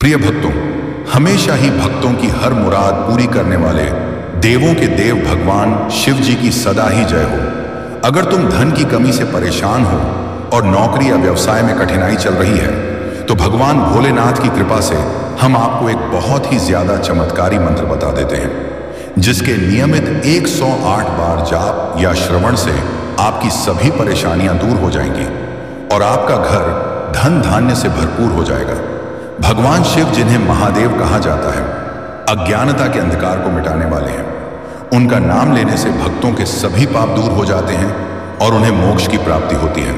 प्रिय भक्तों, हमेशा ही भक्तों की हर मुराद पूरी करने वाले देवों के देव भगवान शिव जी की सदा ही जय हो। अगर तुम धन की कमी से परेशान हो और नौकरी या व्यवसाय में कठिनाई चल रही है, तो भगवान भोलेनाथ की कृपा से हम आपको एक बहुत ही ज्यादा चमत्कारी मंत्र बता देते हैं, जिसके नियमित 108 बार जाप या श्रवण से आपकी सभी परेशानियां दूर हो जाएंगी और आपका घर धन धान्य से भरपूर हो जाएगा। भगवान शिव, जिन्हें महादेव कहा जाता है, अज्ञानता के अंधकार को मिटाने वाले हैं। उनका नाम लेने से भक्तों के सभी पाप दूर हो जाते हैं और उन्हें मोक्ष की प्राप्ति होती है।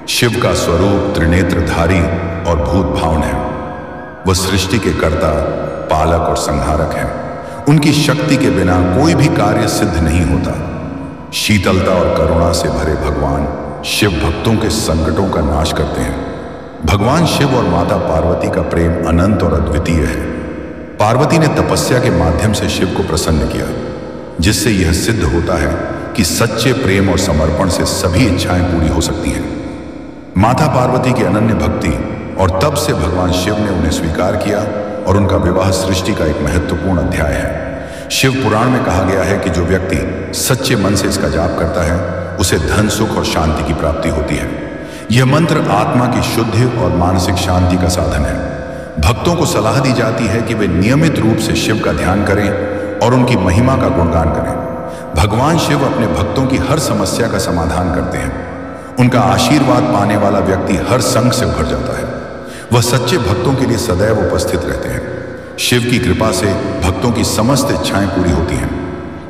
शिव का स्वरूप त्रिनेत्रधारी और भूत भावन है। वह सृष्टि के कर्ता, पालक और संहारक हैं। उनकी शक्ति के बिना कोई भी कार्य सिद्ध नहीं होता। शीतलता और करुणा से भरे भगवान शिव भक्तों के संकटों का नाश करते हैं। भगवान शिव और माता पार्वती का प्रेम अनंत और अद्वितीय है। पार्वती ने तपस्या के माध्यम से शिव को प्रसन्न किया, जिससे यह सिद्ध होता है कि सच्चे प्रेम और समर्पण से सभी इच्छाएं पूरी हो सकती हैं। माता पार्वती की अनन्य भक्ति और तब से भगवान शिव ने उन्हें स्वीकार किया और उनका विवाह सृष्टि का एक महत्वपूर्ण अध्याय है। शिव पुराण में कहा गया है कि जो व्यक्ति सच्चे मन से इसका जाप करता है, उसे धन, सुख और शांति की प्राप्ति होती है। यह मंत्र आत्मा की शुद्धि और मानसिक शांति का साधन है। भक्तों को सलाह दी जाती है कि वे नियमित रूप से शिव का ध्यान करें और उनकी महिमा का गुणगान करें। भगवान शिव अपने भक्तों की हर समस्या का समाधान करते हैं। उनका आशीर्वाद पाने वाला व्यक्ति हर संकट से उभर जाता है। वह सच्चे भक्तों के लिए सदैव उपस्थित रहते हैं। शिव की कृपा से भक्तों की समस्त इच्छाएं पूरी होती हैं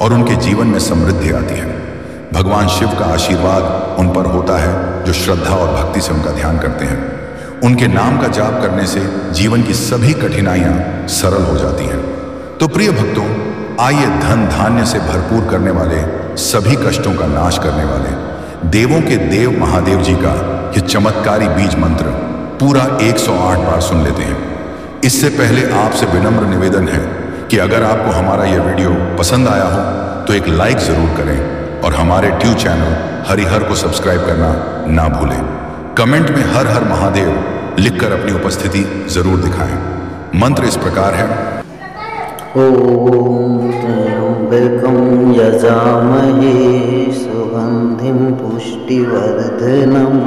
और उनके जीवन में समृद्धि आती है। भगवान शिव का आशीर्वाद उन पर होता है जो श्रद्धा और भक्ति से उनका ध्यान करते हैं। उनके नाम का जाप करने से जीवन की सभी कठिनाइयां सरल हो जाती हैं। तो प्रिय भक्तों, आइए धन धान्य से भरपूर करने वाले, सभी कष्टों का नाश करने वाले देवों के देव महादेव जी का यह चमत्कारी बीज मंत्र पूरा 108 बार सुन लेते हैं। इससे पहले आपसे विनम्र निवेदन है कि अगर आपको हमारा यह वीडियो पसंद आया हो तो एक लाइक जरूर करें और हमारे ट्यूब चैनल हरिहर को सब्सक्राइब करना ना भूलें। कमेंट में हर हर महादेव लिखकर अपनी उपस्थिति जरूर दिखाएं। मंत्र इस प्रकार है। ओम त्र्यंबकं यजामहे सुगंधिं पुष्टिवर्धनम्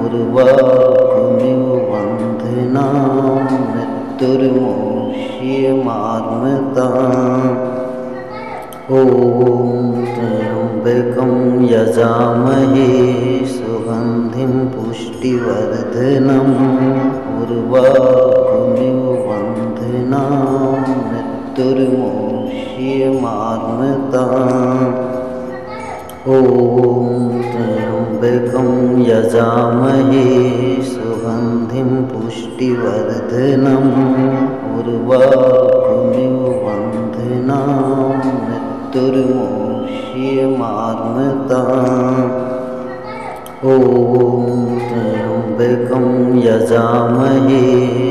उर्वारुकमिव बन्धनान् मृत्युर्मुक्षीयमामृताम्। ओम त्र्यंबकं यजामहे सुगंधिं पुष्टिवर्धनम् उर्वारुकमिव बन्धनान् मृत्युर्मुक्षीयमामृताम्। ओम त्र्यंबकं यजामहे सुगंधिं पुष्टिवर्धनम् उर्वारुकमिव बन्धनान् मृत्युर्मुक्षीयमामृताम्। ओम त्र्यंबकं यजामहे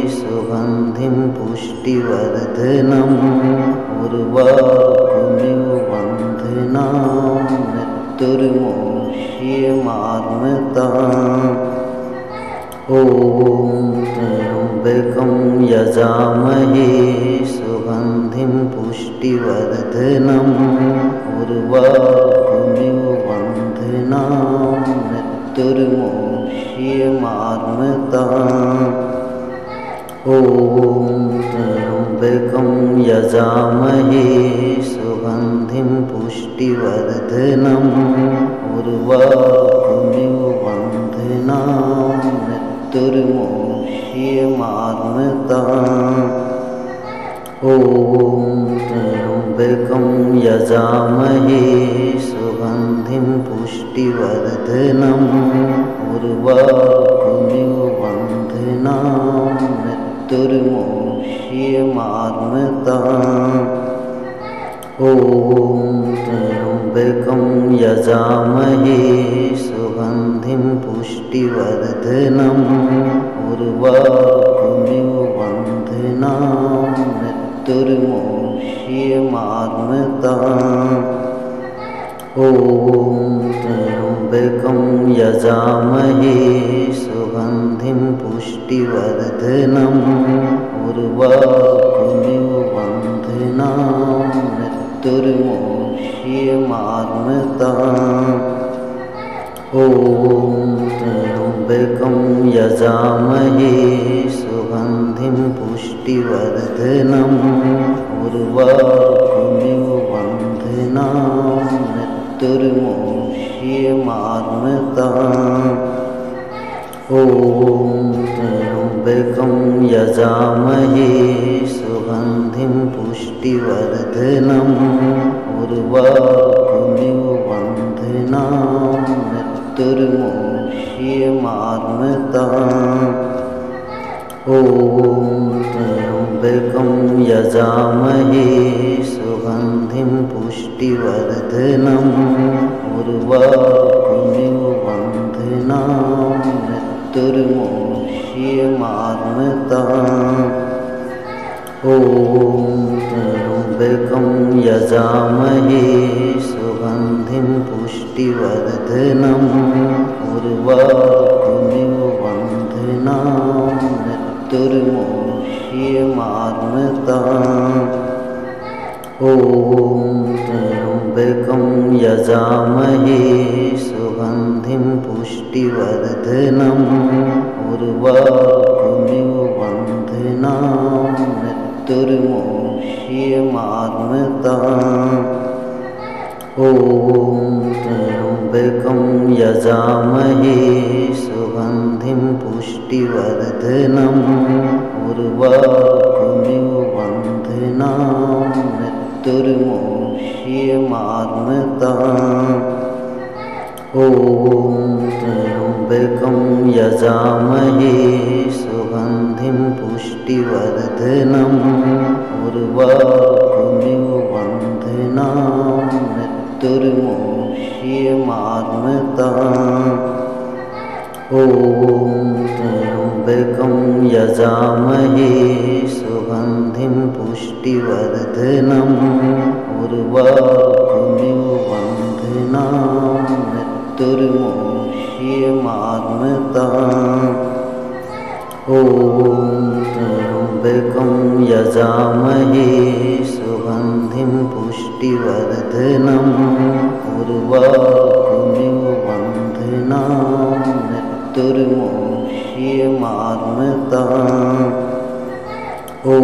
सुगंधिं पुष्टिवर्धनम् उर्वारुकमिव बन्धनान् मृत्युर्मुक्षीयमामृताम्। ओम त्र्यंबकं यजामहे सुगंधिं पुष्टिवर्धनम् उर्वारुकमिव बन्धनान् मृत्युर्मुक्षीयमामृताम्। ओम त्र्यंबकं यजामहे सुगंधिं पुष्टिवर्धनम् उर्वारुकमिव बन्धनान् मृत्युर्मुक्षीयमामृताम्। ओम त्र्यंबकं यजामहे सुगंधिं पुष्टिवर्धनम् उर्वारुकमिव बन्धनान् मृत्युर्मुक्षीयमामृताम्। ओम त्र्यंबकं यजामहे सुगंधिं पुष्टिवर्धनम् उर्वारुकमिव बन्धनान् मृत्युर्मुक्षीयमामृताम्। ओम त्र्यंबकं यजामहे सुगन्धिं पुष्टिवर्धनम् उर्वारुकमिव बन्धनान् मृत्युर्मुक्ष्यमामृताम् ॐ त्र्यम्बकं यजामहे सुगन्धिं पुष्टिवर्धनम् उर्वारुकमिव बन्धनान् मृत्युर्मुक्ष्यमामृताम् ॐ त्र्यम्बकं यजामहे सुगन्धिं पुष्टिवर्धनम् उर्वारुकमिव बन्धनान् मृत्युर्मुक्ष्यमामृताम् ॐ त्र्यम्बकं यजामहे सुगन्धिं पुष्टिवर्धनम् उर्वारुकमिव बन्धनान् मृत्युर्मुक्ष्यमामृताम् ॐ त्र्यम्बकं यजामहे सुगन्धिं पुष्टिवर्धनम् उर्वारुकमिव बन्धनान् मृत्युर्मुक्ष्यमामृताम् ॐ त्र्यम्बकं यजामहे सुगन्धिं पुष्टिवर्धनम् उर्वारुकमिव बन्धनान् मृत्युर्मुक्ष्यमामृताम् ॐ त्र्यम्बकं यजामहे सुगन्धिं पुष्टिवर्धनम् उर्वारुकमिव बन्धनान् मृत्युर्मुक्ष्यमामृताम् ॐ त्र्यम्बकं यजामहे सुगन्धिं पुष्टिवर्धनम् उर्वारुकमिव बन्धनान् मृत्युर्मुक्ष्यमामृताम् ॐ त्र्यम्बकं यजामहे सुगन्धिं पुष्टिवर्धनम् उर्वारुकमिव बन्धनान् मृत्युर्मुक्ष्यमामृताम् ॐ त्र्यम्बकं यजामहे सुगन्धिं पुष्टिवर्धनम् उर्वारुकमिव बन्धनान् मृत्युर्मुक्ष्यमामृताम् ॐ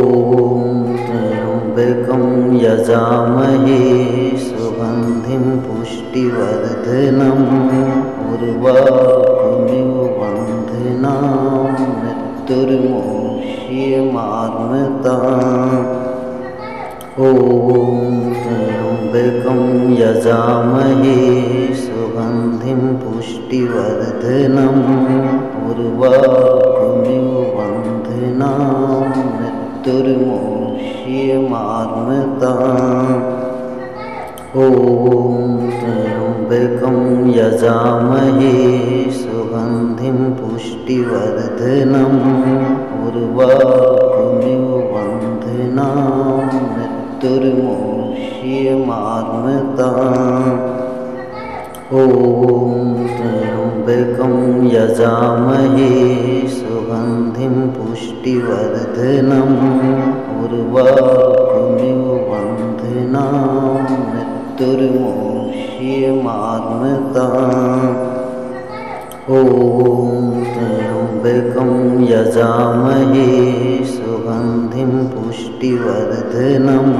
त्र्यम्बकं यजामहे सुगन्धिं पुष्टिवर्धनम् उर्वारुकमिव बन्धनान् मृत्युर्मुक्ष्यमामृताम् ॐ त्र्यम्बकं यजामहे सुगन्धिं पुष्टिवर्धनम् उर्वारुकमिव बन्धनान् मृत्युर्मुक्ष्यमामृताम् ॐ त्र्यम्बकं यजामहे सुगन्धिं पुष्टिवर्धनम् उर्वारुकमिव बन्धनान् मृत्युर्मुक्ष्यमामृताम् ॐ त्र्यम्बकं यजामहे सुगन्धिं पुष्टिवर्धनम् उर्वारुकमिव बन्धनान् मृत्युर्मुक्ष्यमामृताम् ॐ त्र्यम्बकं यजामहे सुगन्धिं पुष्टिवर्धनम्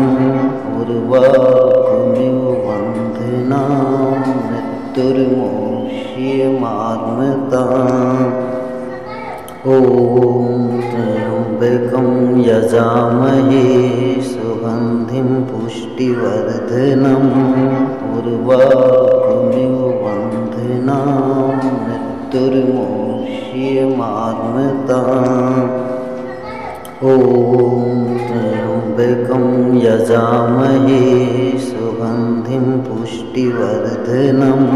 उर्वारुकमिव बन्धनान् मृत्युर्मुक्ष्यमामृताम् ॐ त्र्यम्बकं यजामहे सुगन्धिं पुष्टिवर्धनम् उर्वारुकमिव बन्धनान् मृत्युर्मुक्ष्यमामृताम् ॐ त्र्यम्बकं यजामहे सुगन्धिं पुष्टिवर्धनम्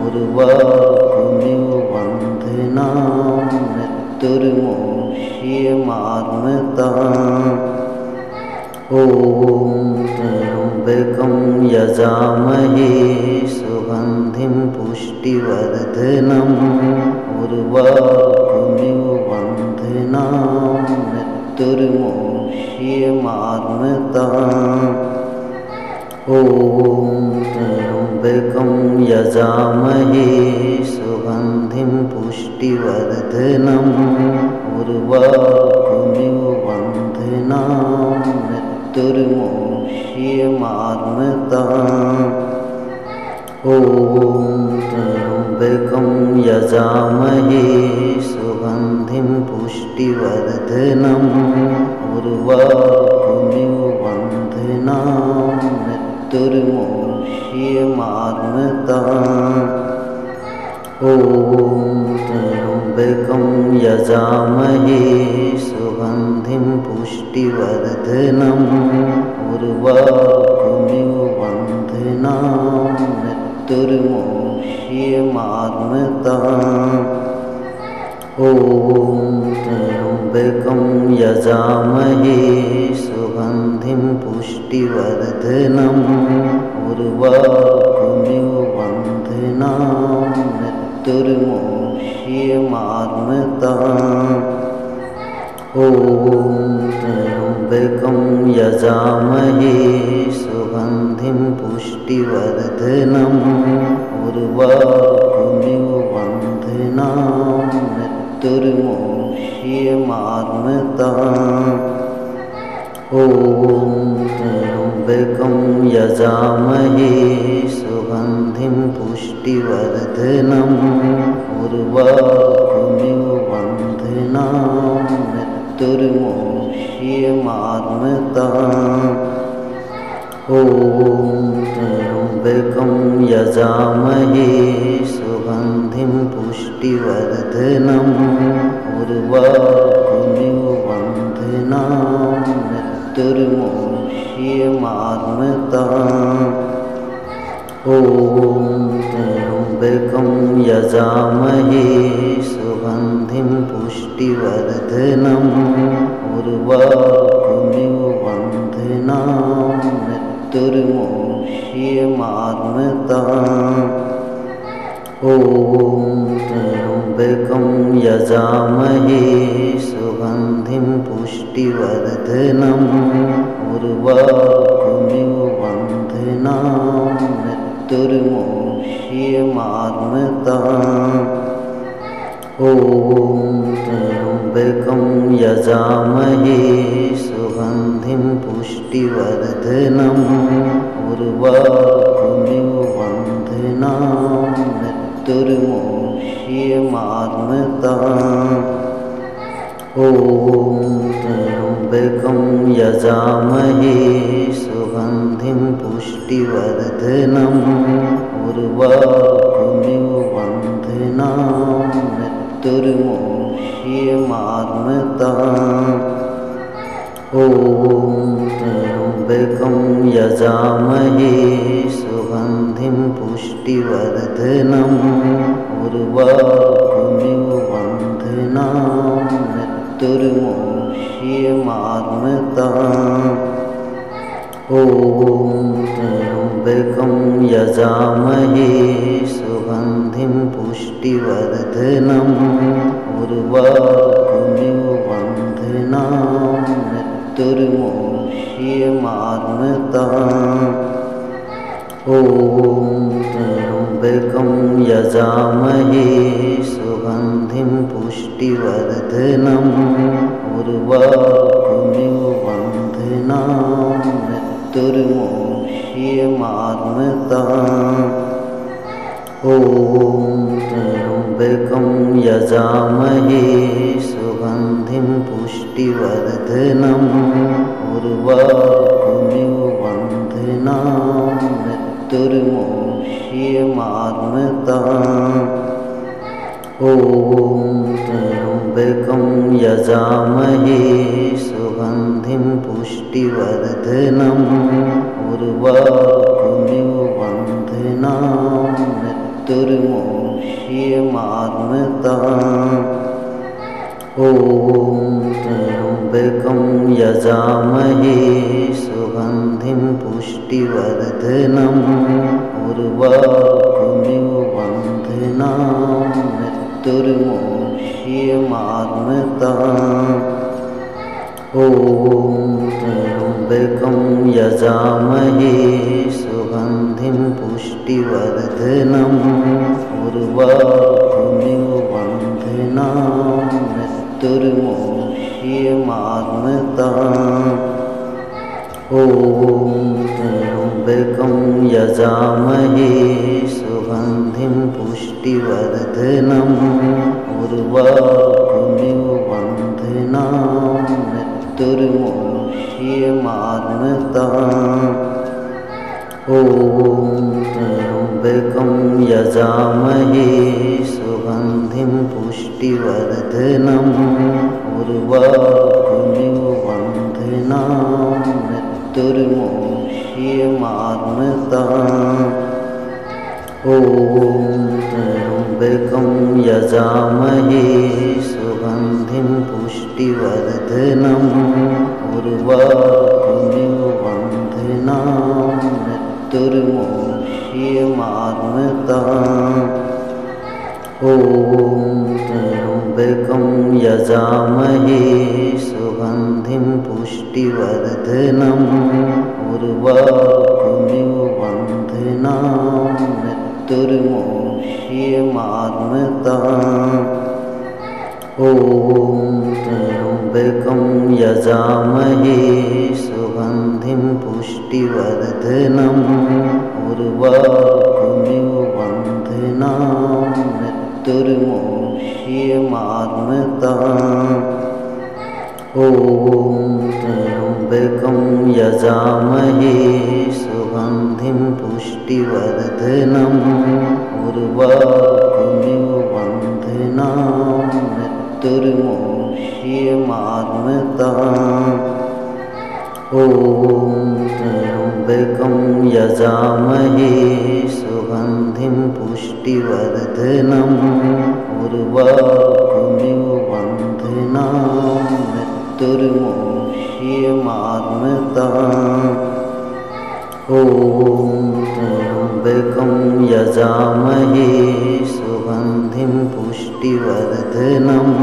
उर्वारुकमिव बन्धनान् मृत्युर्मुक्ष्यमामृताम् ॐ त्र्यम्बकं यजामहे सुगन्धिं पुष्टिवर्धनम् उर्वारुकमिव त्वमेव वन्दिनां मृत्युर्मुक्षीयमामृताम् ॐ त्र्यम्बकं यजामहे सुगन्धिं पुष्टिवर्धनम् उर्वारुकमिव वन्दिनां मृत्युर्मुक्षीयमामृताम् ॐ त्र्यम्बकं यजामहे सुगन्धिं पुष्टिवर्धनम् उर्वारुकमिव वन्दिनां मृत्युर्मुक्षीयमामृताम् ॐ त्र्यम्बकं यजामहे सुगन्धिं पुष्टिवर्धनम् उर्वारुकमिव वन्दिनां मृत्युर्मुक्षीयमामृताम् ॐ त्र्यम्बकं यजामहे सुगन्धिं पुष्टिवर्धनम् उर्वारुकमिव वन्दिनां मृत्युर्मुक्षीयमामृताम् ॐ त्र्यम्बकं यजामहे सुगन्धिं पुष्टिवर्धनम् उर्वारुकमिव वन्दिनां मृत्युर्मुक्षीयमामृताम् ॐ त्र्यम्बकं यजामहे सुगन्धिं पुष्टिवर्धनम् उर्वारुकमिव वन्दिनां मृत्युर्मुक्षीयमामृताम् ॐ त्र्यम्बकं यजामहे सुगन्धिं पुष्टिवर्धनम् उर्वारुकमिव वन्दिनां मृत्युर्मुक्षीयमामृताम् ॐ त्र्यम्बकं यजामहे सुगन्धिं पुष्टिवर्धनम् उर्वारुकमिव वन्दिनां मृत्युर्मुक्षीयमामृताम् ॐ त्र्यम्बकं यजामहे सुगन्धिं पुष्टिवर्धनम् उर्वारुकमिव वन्दिनां मृत्युर्मुक्षीयमामृताम् ॐ त्र्यम्बकं यजामहे सुगन्धिं पुष्टिवर्धनम् उर्वारुकमिव वन्दिनां मृत्युर्मुक्षीयमामृताम् ॐ त्र्यम्बकं यजामहे सुगन्धिं पुष्टिवर्धनम् उर्वारुकमिव वन्दिनां मृत्युर्मुक्षीयमामृताम् ॐ त्र्यम्बकं यजामहे सुगन्धिं पुष्टिवर्धनम् उर्वारुकमिव वन्दिनां मृत्युर्मुक्षीयमामृताम् ॐ त्र्यम्बकं यजामहे सुगन्धिं पुष्टिवर्धनम् उर्वारुकमिव वन्दिनां मृत्युर्मुक्षीयमामृताम् ॐ त्र्यम्बकं यजामहे सुगन्धिं पुष्टिवर्धनम् उर्वारुकमिव वन्दिनां मृत्युर्मुक्षीयमामृताम् ॐ त्र्यम्बकं यजामहे सुगन्धिं पुष्टिवर्धनम् उर्वारुकमिव वन्दिनां मृत्युर्मुक्षीयमामृताम् ॐ त्र्यम्बकं यजामहे सुगन्धिं पुष्टिवर्धनम् उर्वारुकमिव वन्दिनां मृत्युर्मुक्षीयमामृताम् ॐ त्र्यम्बकं यजामहे सुगन्धिं पुष्टिवर्धनम् उर्वारुकमिव वन्दिनां मृत्युर्मुक्षीयमामृताम् ॐ त्र्यम्बकं यजामहे सुगन्धिं पुष्टिवर्धनम् उर्वारुकमिव बन्धनान् मृत्युर्मुक्षीयमात्मताम् ॐ त्र्यम्बकं यजामहे सुगन्धिं पुष्टिवर्धनम् उर्वारुकमिव बन्धनान् मृत्युर्मुक्षीयमात्मताम् ॐ त्र्यम्बकं यजामहे सुगन्धिं पुष्टिवर्धनम् उर्वारुकमिव बन्धनान् मृत्युर्मुक्षीयमात्मताम् ॐ त्र्यम्बकं यजामहे सुगन्धिं पुष्टिवर्धनम् उर्वारुकमिव बन्धनान् मृत्युर्मुक्षीयमात्मताम् ॐ त्र्यम्बकं यजामहे सुगन्धिं पुष्टिवर्धनम् उर्वारुकमिव बन्धनान् मृत्युर्मुक्षीयमात्मताम् ॐ त्र्यम्बकं यजामहे सुगन्धिं पुष्टिवर्धनम् उर्वारुकमिव बन्धनान् मृत्युर्मुक्षीयमात्मताम् ॐ त्र्यम्बकं यजामहे सुगन्धिं पुष्टिवर्धनम् उर्वारुकमिव बन्धनान् मृत्युर्मुक्षीयमात्मताम् ॐ त्र्यम्बकं यजामहे सुगन्धिं पुष्टिवर्धनम् उर्वारुकमिव बन्धनान् मृत्युर्मुक्षीयमात्मताम् ॐ त्र्यम्बकं यजामहे सुगन्धिं पुष्टिवर्धनम्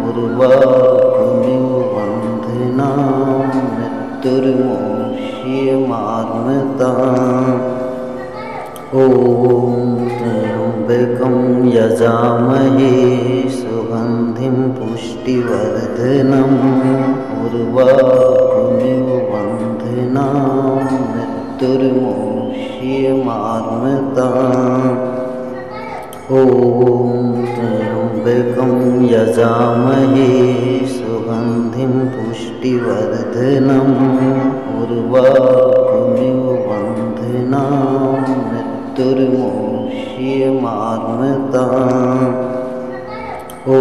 उर्वारुकमिव बन्धनान् मृत्युर्मुक्षीयमात्मताम् ॐ त्र्यम्बकं यजामहे सुगन्धिं पुष्टिवर्धनम् उर्वारुकमिव बन्धनान् मृत्युर्मुक्षीयमात्मताम् ॐ त्र्यम्बकं यजामहे सुगन्धिं पुष्टिवर्धनम् उर्वारुकमिव बन्धनान् मृत्युर्मुक्षीयमात्मताम् ॐ